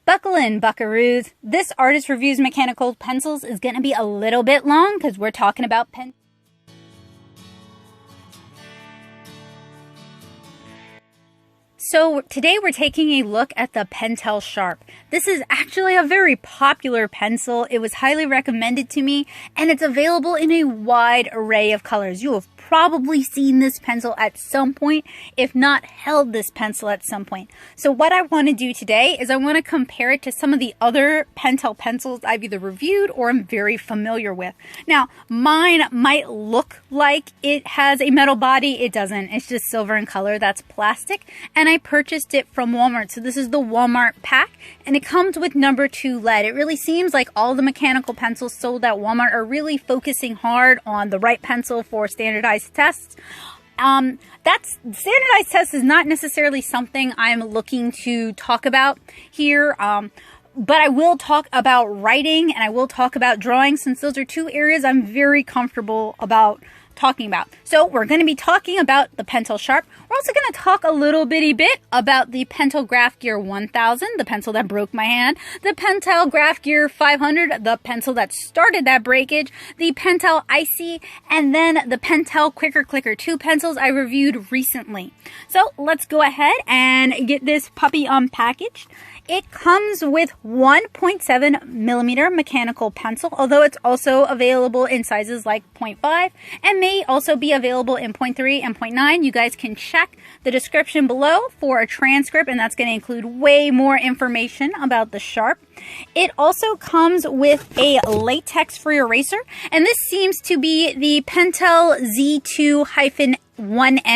Buckle in, buckaroos. This Artist Reviews Mechanical Pencils is going to be a little bit long because we're talking about pen. So today we're taking a look at the Pentel Sharp. This is actually a very popular pencil. It was highly recommended to me, and it's available in a wide array of colors. You have probably seen this pencil at some point, if not held this pencil at some point. So what I want to do today is I want to compare it to some of the other Pentel pencils I've either reviewed or am very familiar with. Now, mine might look like it has a metal body. It doesn't. It's just silver in color. That's plastic. And I purchased it from Walmart. So this is the Walmart pack, and it comes with number 2 lead. It really seems like all the mechanical pencils sold at Walmart are really focusing hard on the right pencil for standardized tests. That's standardized tests is not necessarily something I'm looking to talk about here. But I will talk about writing and I will talk about drawing, since those are two areas I'm very comfortable about talking about. So we're going to be talking about the Pentel Sharp. We're also going to talk a little bitty bit about the Telegraph Gear 1000, the pencil that broke my hand, the Telegraph Gear 500, the pencil that started that breakage, the Pentel Icy, and then the Pentel Quicker Clicker, 2 pencils I reviewed recently. So let's go ahead and get this puppy unpackaged. It comes with 1.7 millimeter mechanical pencil, although it's also available in sizes like 0.5 and may also be available in 0.3 and 0.9. You guys can check the description below for a transcript, and that's going to include way more information about the Sharp. It also comes with a latex-free eraser, and this seems to be the Pentel Z2-1N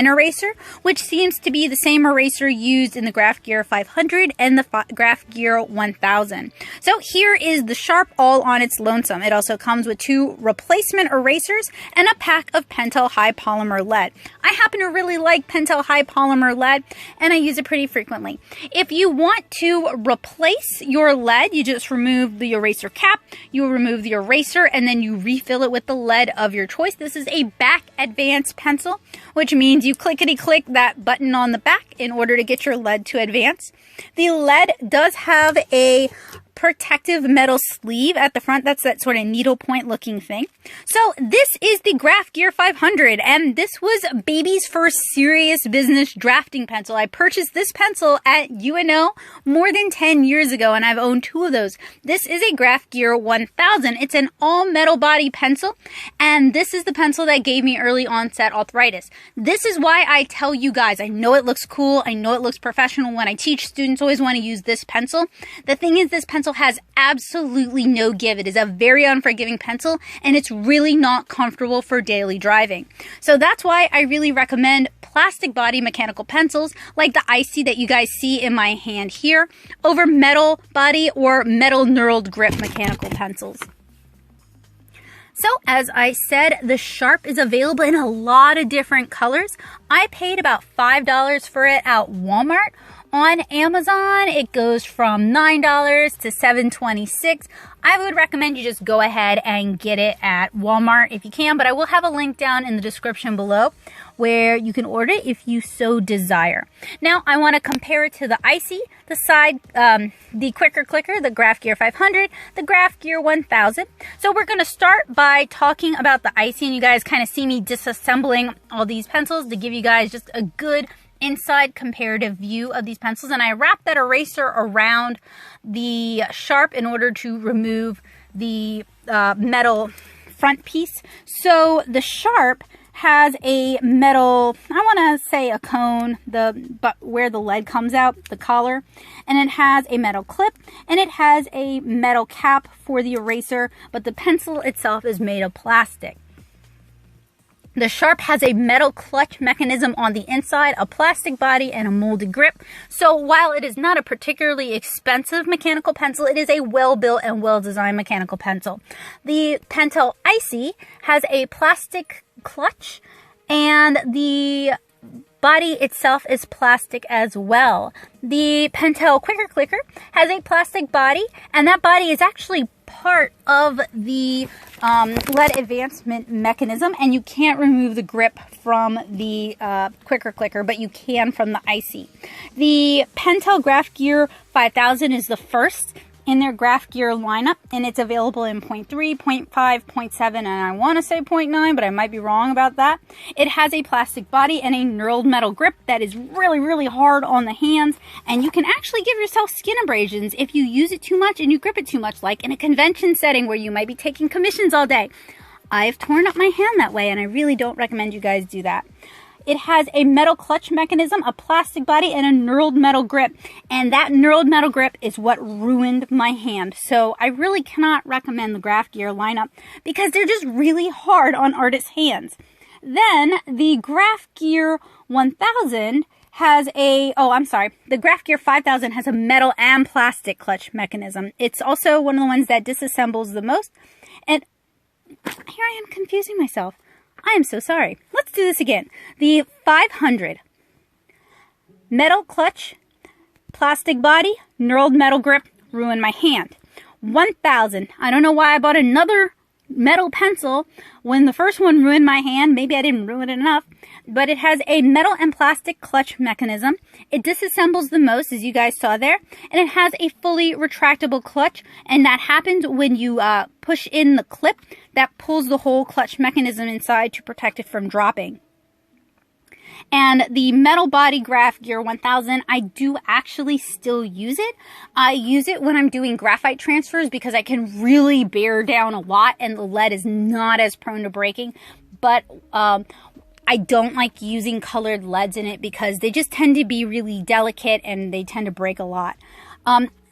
eraser, which seems to be the same eraser used in the Graph Gear 500 and the Graph Gear 1000. So here is the Sharp all on its lonesome. It also comes with 2 replacement erasers and a pack of Pentel Hi-Polymer lead. I happen to really like Pentel Hi-Polymer lead, and I use it pretty frequently. If you want to replace your lead, you just remove the eraser cap, you remove the eraser, and then you refill it with the lead of your choice. This is a back advance pencil, which means you clickety-click that button on the back in order to get your lead to advance. The lead does have a protective metal sleeve at the front. That's that sort of needlepoint looking thing. So this is the Graph Gear 500, and this was baby's first serious business drafting pencil. I purchased this pencil at UNO more than 10 years ago, and I've owned 2 of those. This is a Graph Gear 1000. It's an all metal body pencil, and this is the pencil that gave me early onset arthritis. This is why I tell you guys, I know it looks cool, I know it looks professional. When I teach, students always want to use this pencil. The thing is, this pencil has absolutely no give. It is a very unforgiving pencil, and it's really not comfortable for daily driving. So that's why I really recommend plastic body mechanical pencils like the Icy that you guys see in my hand here over metal body or metal knurled grip mechanical pencils. So as I said, the Sharp is available in a lot of different colors. I paid about $5 for it at Walmart. On Amazon, it goes from $9 to $7.26. I would recommend you just go ahead and get it at Walmart if you can, but I will have a link down in the description below where you can order it if you so desire. Now, I want to compare it to the Icy, the Quicker Clicker, the Graph Gear 500, the Graph Gear 1000. So we're going to start by talking about the Icy, and you guys kind of see me disassembling all these pencils to give you guys just a good inside comparative view of these pencils. And I wrapped that eraser around the Sharp in order to remove the metal front piece. So the Sharp has a metal, I want to say a cone, but where the lead comes out, the collar, and it has a metal clip, and it has a metal cap for the eraser, but the pencil itself is made of plastic. The Sharp has a metal clutch mechanism on the inside, a plastic body, and a molded grip. So while it is not a particularly expensive mechanical pencil, it is a well-built and well-designed mechanical pencil. The Pentel Icy has a plastic clutch, and the body itself is plastic as well. The Pentel Quicker Clicker has a plastic body, and that body is actually part of the lead advancement mechanism, and you can't remove the grip from the quicker clicker, but you can from the Icy. The Pentel Graph Gear 5000 is the first in their Graph Gear lineup, and it's available in 0.3, 0.5, 0.7, and I want to say 0.9, but I might be wrong about that. It has a plastic body and a knurled metal grip that is really, really hard on the hands, and you can actually give yourself skin abrasions if you use it too much and you grip it too much, like in a convention setting where you might be taking commissions all day. I've torn up my hand that way, and I really don't recommend you guys do that. It has a metal clutch mechanism, a plastic body, and a knurled metal grip. And that knurled metal grip is what ruined my hand. So I really cannot recommend the Graph Gear lineup because they're just really hard on artists' hands. Then the Graph Gear 1000 has the Graph Gear 5000 has a metal and plastic clutch mechanism. It's also one of the ones that disassembles the most. And here I am confusing myself. I am so sorry. Let's do this again. The 500, metal clutch, plastic body, knurled metal grip, ruined my hand. 1000, I don't know why I bought another metal pencil when the first one ruined my hand. Maybe I didn't ruin it enough. But it has a metal and plastic clutch mechanism. It disassembles the most, as you guys saw there. And it has a fully retractable clutch. And that happens when you push in the clip that pulls the whole clutch mechanism inside to protect it from dropping. And the metal body Graph Gear 1000, I do actually still use it. I use it when I'm doing graphite transfers because I can really bear down a lot and the lead is not as prone to breaking. But I don't like using colored leads in it because they just tend to be really delicate and they tend to break a lot.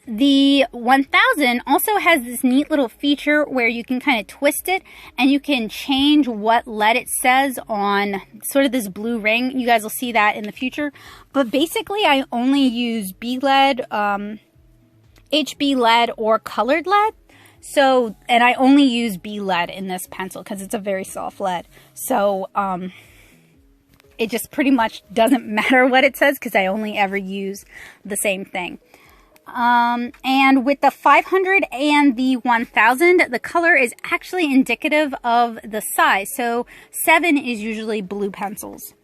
The 1000 also has this neat little feature where you can kind of twist it and you can change what lead it says on sort of this blue ring. You guys will see that in the future. But basically I only use B lead, HB lead, or colored lead. So, and I only use B lead in this pencil because it's a very soft lead. So, it just pretty much doesn't matter what it says because I only ever use the same thing. And with the 500 and the 1000, the color is actually indicative of the size. So 7 is usually blue pencils.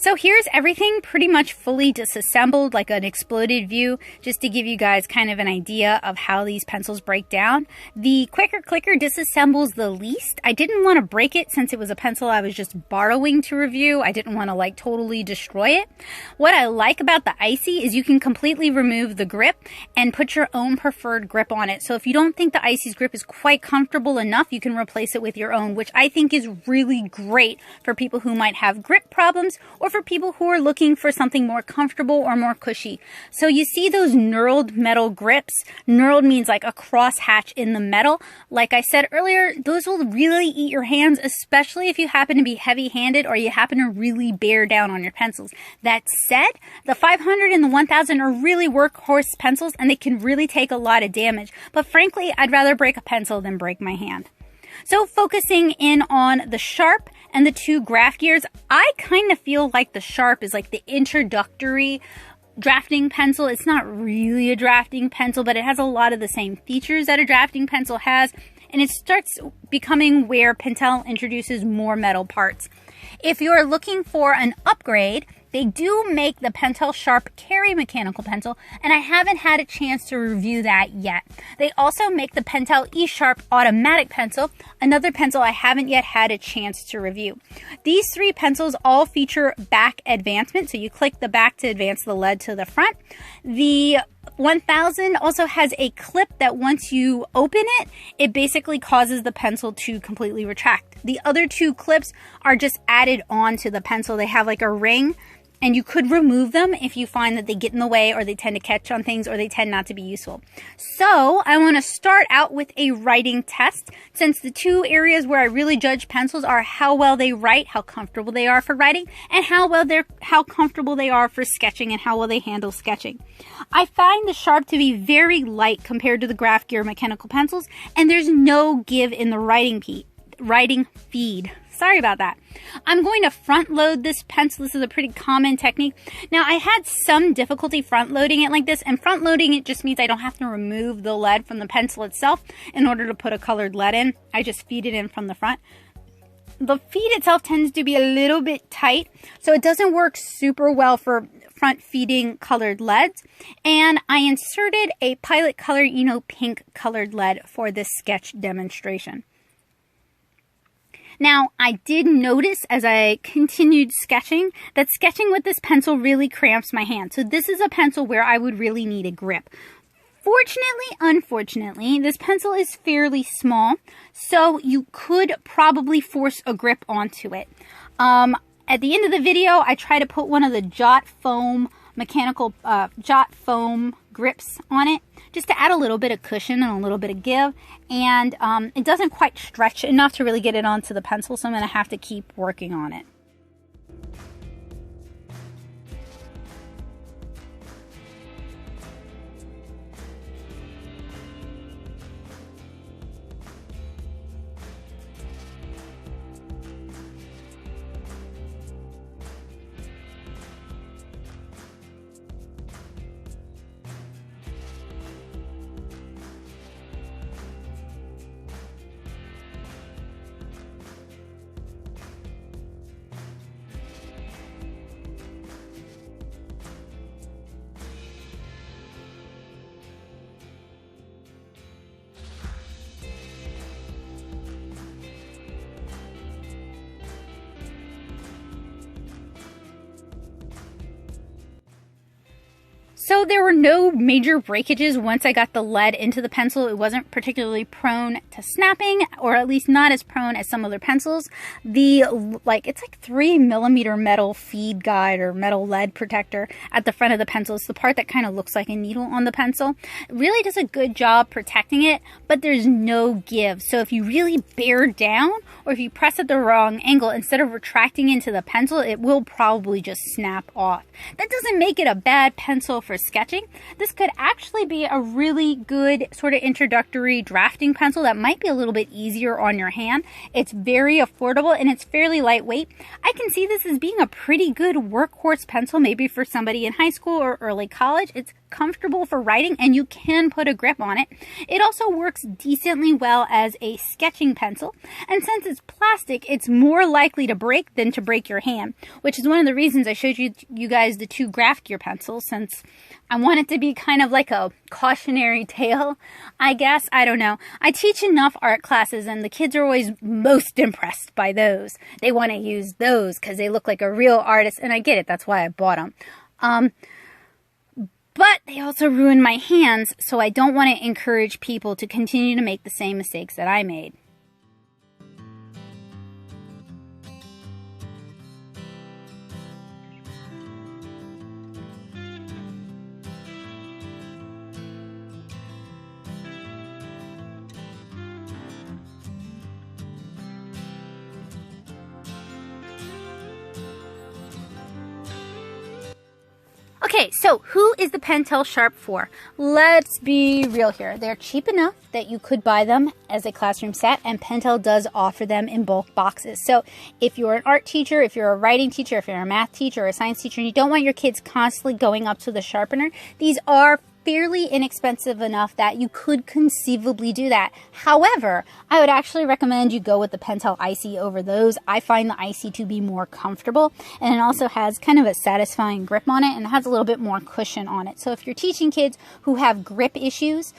So here's everything pretty much fully disassembled, like an exploded view, just to give you guys kind of an idea of how these pencils break down. The quicker clicker disassembles the least. I didn't want to break it since it was a pencil I was just borrowing to review. I didn't want to like totally destroy it. What I like about the Icy is you can completely remove the grip and put your own preferred grip on it. So if you don't think the Icy's grip is quite comfortable enough, you can replace it with your own, which I think is really great for people who might have grip problems or for people who are looking for something more comfortable or more cushy. So you see those knurled metal grips. Knurled means like a cross hatch in the metal. Like I said earlier, those will really eat your hands, especially if you happen to be heavy-handed or you happen to really bear down on your pencils. That said, the 500 and the 1000 are really workhorse pencils and they can really take a lot of damage. But frankly, I'd rather break a pencil than break my hand. So focusing in on the Sharp and the two Graph Gears, I kind of feel like the Sharp is like the introductory drafting pencil. It's not really a drafting pencil, but it has a lot of the same features that a drafting pencil has. And it starts becoming where Pentel introduces more metal parts. If you're looking for an upgrade, they do make the Pentel Sharp Carry mechanical pencil, and I haven't had a chance to review that yet. They also make the Pentel E-Sharp automatic pencil, another pencil I haven't yet had a chance to review. These three pencils all feature back advancement, so you click the back to advance the lead to the front. The 1000 also has a clip that once you open it, it basically causes the pencil to completely retract. The other two clips are just added on to the pencil. They have like a ring, and you could remove them if you find that they get in the way or they tend to catch on things or they tend not to be useful. So I want to start out with a writing test, since the two areas where I really judge pencils are how well they write, how comfortable they are for writing, and how comfortable they are for sketching and how well they handle sketching. I find the Sharp to be very light compared to the Graph Gear mechanical pencils, and there's no give in the writing writing feed. Sorry about that. I'm going to front load this pencil. This is a pretty common technique. Now, I had some difficulty front loading it like this, and front loading it just means I don't have to remove the lead from the pencil itself in order to put a colored lead in. I just feed it in from the front. The feed itself tends to be a little bit tight, so it doesn't work super well for front feeding colored leads. And I inserted a Pilot Color pink colored lead for this sketch demonstration. Now, I did notice as I continued sketching that sketching with this pencil really cramps my hand. So this is a pencil where I would really need a grip. Fortunately, unfortunately, this pencil is fairly small, so you could probably force a grip onto it. At the end of the video, I try to put one of the Jot Foam mechanical Jot Foam grips on it, just to add a little bit of cushion and a little bit of give. And it doesn't quite stretch enough to really get it onto the pencil, so I'm going to have to keep working on it. So there were no major breakages once I got the lead into the pencil. It wasn't particularly prone to snapping, or at least not as prone as some other pencils. It's like 3mm metal feed guide or metal lead protector at the front of the pencil. It's the part that kind of looks like a needle on the pencil. It really does a good job protecting it, but there's no give. So if you really bear down, or if you press at the wrong angle, instead of retracting into the pencil, it will probably just snap off. That doesn't make it a bad pencil for sketching. This could actually be a really good sort of introductory drafting pencil that might be a little bit easier on your hand. It's very affordable and it's fairly lightweight. I can see this as being a pretty good workhorse pencil, maybe for somebody in high school or early college. It's comfortable for writing and you can put a grip on it. It also works decently well as a sketching pencil, and since it's plastic, it's more likely to break than to break your hand, which is one of the reasons I showed you guys the two Graph Gear pencils, since I want it to be kind of like a cautionary tale, I guess. I don't know. I teach enough art classes and the kids are always most impressed by those. They want to use those because they look like a real artist, and I get it. That's why I bought them. But they also ruin my hands, so I don't want to encourage people to continue to make the same mistakes that I made. Okay, so who is the Pentel Sharp for? Let's be real here. They're cheap enough that you could buy them as a classroom set, and Pentel does offer them in bulk boxes. So if you're an art teacher, if you're a writing teacher, if you're a math teacher or a science teacher, and you don't want your kids constantly going up to the sharpener, these are fairly inexpensive enough that you could conceivably do that. However, I would actually recommend you go with the Pentel Icy over those. I find the Icy to be more comfortable, and it also has kind of a satisfying grip on it, and it has a little bit more cushion on it. So if you're teaching kids who have grip issues,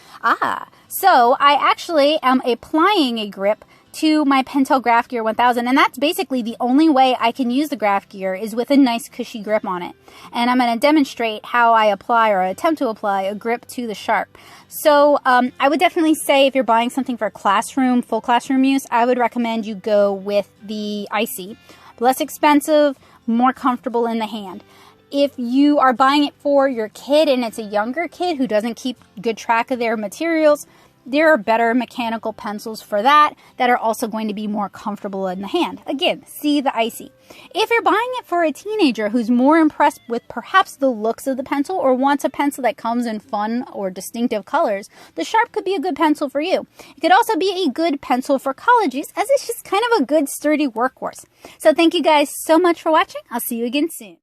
so I actually am applying a grip to my Pentel Graph Gear 1000, and that's basically the only way I can use the Graph Gear is with a nice cushy grip on it. And I'm going to demonstrate how I apply or attempt to apply a grip to the Sharp. So I would definitely say if you're buying something for classroom, full classroom use, I would recommend you go with the Icy. Less expensive, more comfortable in the hand. If you are buying it for your kid and it's a younger kid who doesn't keep good track of their materials, There are better mechanical pencils for that are also going to be more comfortable in the hand. Again, see the Icy. If you're buying it for a teenager who's more impressed with perhaps the looks of the pencil or wants a pencil that comes in fun or distinctive colors, the Sharp could be a good pencil for you. It could also be a good pencil for college use, as it's just kind of a good sturdy workhorse. So thank you guys so much for watching. I'll see you again soon.